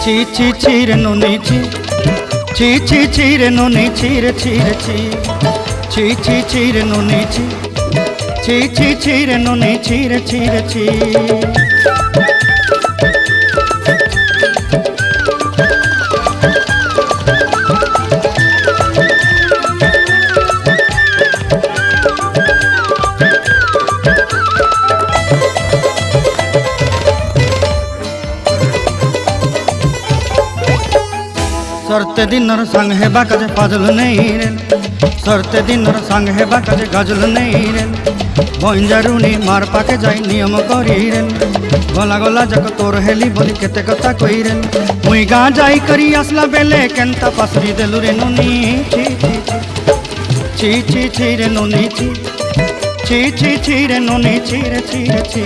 ছি ছি ছি রে নুনি ছি ছি ছি ছি রে নুনি ছি রে ছি রে ছি ছি ছি ছি রে নুনি ছি ছি ছি ছি রে নুনি ছি রে ছি রে ছি। सरते दिनर संग हेबा काजे फाजल नहीं रे सरते दिनर संग हेबा काजे गाजल नहीं रे बंजारुनी मार पाके जाई नियम करी रे गला गला जक तोर हेली बोली केते कथा कई रे मुई गा जाई करी असला बेले केनता पासरी देलु रे नुनी छी छी छी छी छी रे नुनी छी छी छी छी रे नुनी छी रे छी रे छी।